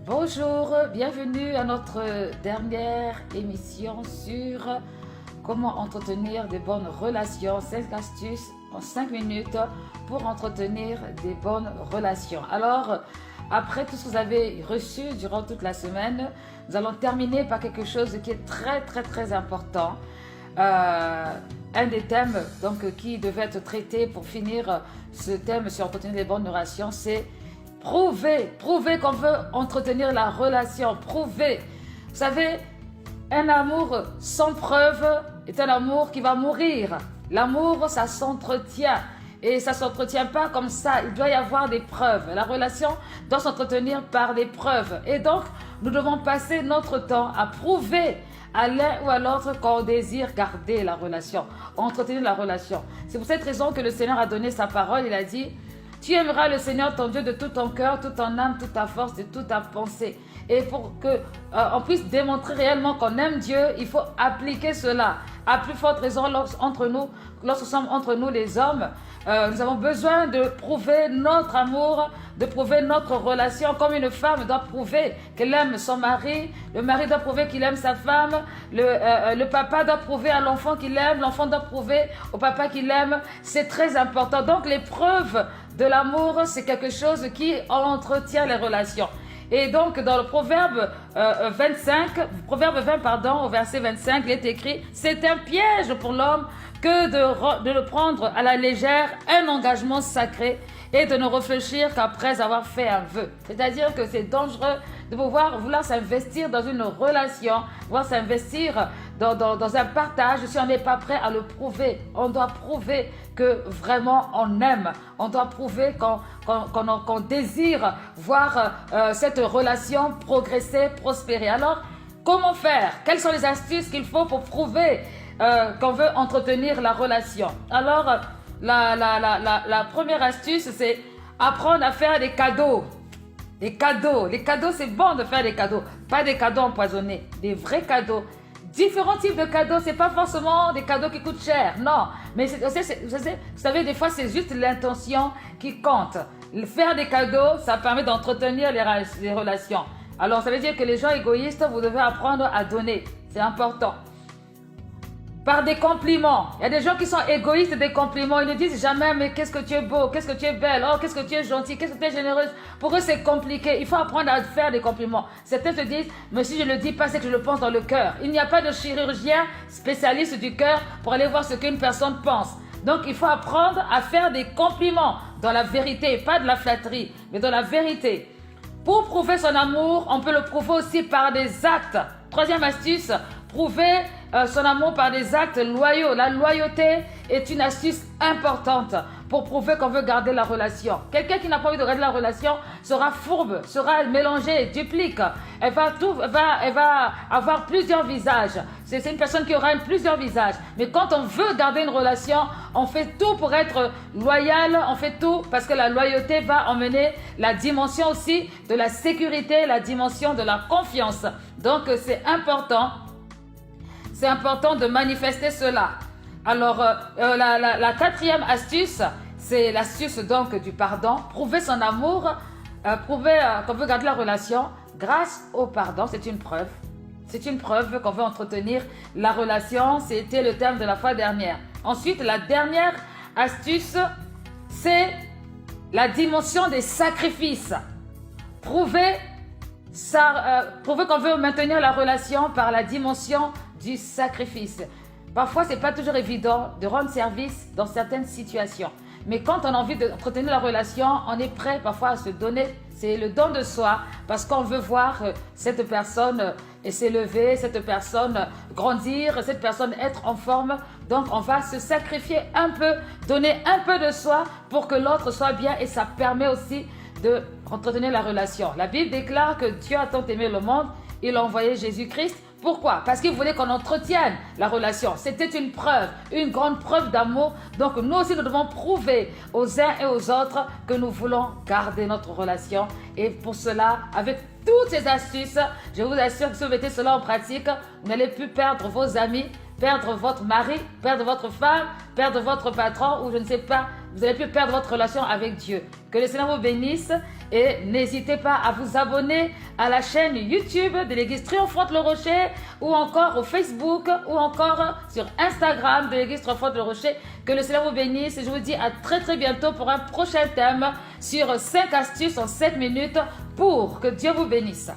Bonjour, bienvenue à notre dernière émission sur comment entretenir de bonnes relations. 5 astuces en 5 minutes pour entretenir des bonnes relations. Alors, après tout ce que vous avez reçu durant toute la semaine, nous allons terminer par quelque chose qui est très important. Un des thèmes qui devait être traité pour finir ce thème sur entretenir les bonnes relations, c'est prouver qu'on veut entretenir la relation, prouver. Vous savez, un amour sans preuve est un amour qui va mourir. L'amour, ça s'entretient. Et ça ne s'entretient pas comme ça. Il doit y avoir des preuves. La relation doit s'entretenir par des preuves. Et donc, nous devons passer notre temps à prouver à l'un ou à l'autre qu'on désire garder la relation, entretenir la relation. C'est pour cette raison que le Seigneur a donné sa parole. Il a dit: tu aimeras le Seigneur ton Dieu de tout ton cœur, toute ton âme, toute ta force, de toute ta pensée. Et pour qu'on puisse démontrer réellement qu'on aime Dieu, il faut appliquer cela. À plus forte raison, lorsque nous sommes entre nous les hommes, nous avons besoin de prouver notre amour, de prouver notre relation, comme une femme doit prouver qu'elle aime son mari, le mari doit prouver qu'il aime sa femme, le papa doit prouver à l'enfant qu'il aime, l'enfant doit prouver au papa qu'il aime. C'est très important. Donc les preuves de l'amour, c'est quelque chose qui entretient les relations. Et donc dans le Proverbe 20, au verset 25, il est écrit: c'est un piège pour l'homme que de le prendre à la légère, un engagement sacré, et de ne réfléchir qu'après avoir fait un vœu. C'est-à-dire que c'est dangereux de vouloir s'investir dans une relation, vouloir s'investir dans un partage si on n'est pas prêt à le prouver. On doit prouver que vraiment on aime. On doit prouver qu'on désire voir cette relation progresser, prospérer. Alors, comment faire? Quelles sont les astuces qu'il faut pour prouver qu'on veut entretenir la relation? Alors, la première astuce, c'est apprendre à faire des cadeaux. Des cadeaux. Les cadeaux, c'est bon de faire des cadeaux. Pas des cadeaux empoisonnés. Des vrais cadeaux. Différents types de cadeaux. C'est pas forcément des cadeaux qui coûtent cher. Non. Mais vous savez, des fois, c'est juste l'intention qui compte. Faire des cadeaux, ça permet d'entretenir les relations. Alors, ça veut dire que les gens égoïstes, vous devez apprendre à donner. C'est important. Par des compliments. Il y a des gens qui sont égoïstes des compliments. Ils ne disent jamais: mais qu'est-ce que tu es beau, qu'est-ce que tu es belle, oh, qu'est-ce que tu es gentille, qu'est-ce que tu es généreuse. Pour eux, c'est compliqué. Il faut apprendre à faire des compliments. Certains se disent: mais si je ne le dis pas, c'est que je le pense dans le cœur. Il n'y a pas de chirurgien spécialiste du cœur pour aller voir ce qu'une personne pense. Donc, il faut apprendre à faire des compliments dans la vérité, pas de la flatterie, mais dans la vérité. Pour prouver son amour, on peut le prouver aussi par des actes. Troisième astuce, prouver son amour par des actes loyaux. La loyauté est une astuce importante pour prouver qu'on veut garder la relation. Quelqu'un qui n'a pas envie de garder la relation sera fourbe, sera mélangée, duplique. Elle va avoir plusieurs visages. C'est une personne qui aura plusieurs visages. Mais quand on veut garder une relation, on fait tout pour être loyal. On fait tout parce que la loyauté va emmener la dimension aussi de la sécurité, la dimension de la confiance. Donc c'est important. C'est important de manifester cela. Alors, la quatrième astuce, c'est l'astuce donc du pardon. Prouver son amour, prouver qu'on veut garder la relation grâce au pardon, c'est une preuve. C'est une preuve qu'on veut entretenir la relation. C'était le thème de la fois dernière. Ensuite, la dernière astuce, c'est la dimension des sacrifices. Prouver qu'on veut maintenir la relation par la dimension du sacrifice. Parfois, ce n'est pas toujours évident de rendre service dans certaines situations. Mais quand on a envie d'entretenir la relation, on est prêt parfois à se donner. C'est le don de soi parce qu'on veut voir cette personne s'élever, cette personne grandir, cette personne être en forme. Donc, on va se sacrifier un peu, donner un peu de soi pour que l'autre soit bien, et ça permet aussi de entretenir la relation. La Bible déclare que Dieu a tant aimé le monde, il a envoyé Jésus-Christ. Pourquoi? Parce qu'il voulait qu'on entretienne la relation. C'était une preuve, une grande preuve d'amour. Donc nous aussi, nous devons prouver aux uns et aux autres que nous voulons garder notre relation. Et pour cela, avec toutes ces astuces, je vous assure que si vous mettez cela en pratique, vous n'allez plus perdre vos amis, perdre votre mari, perdre votre femme, perdre votre patron ou je ne sais pas, vous allez plus perdre votre relation avec Dieu. Que le Seigneur vous bénisse et n'hésitez pas à vous abonner à la chaîne YouTube de l'Église Triomphante Le Rocher ou encore au Facebook ou encore sur Instagram de l'Église Triomphante Le Rocher. Que le Seigneur vous bénisse et je vous dis à très très bientôt pour un prochain thème sur 5 astuces en 7 minutes pour que Dieu vous bénisse.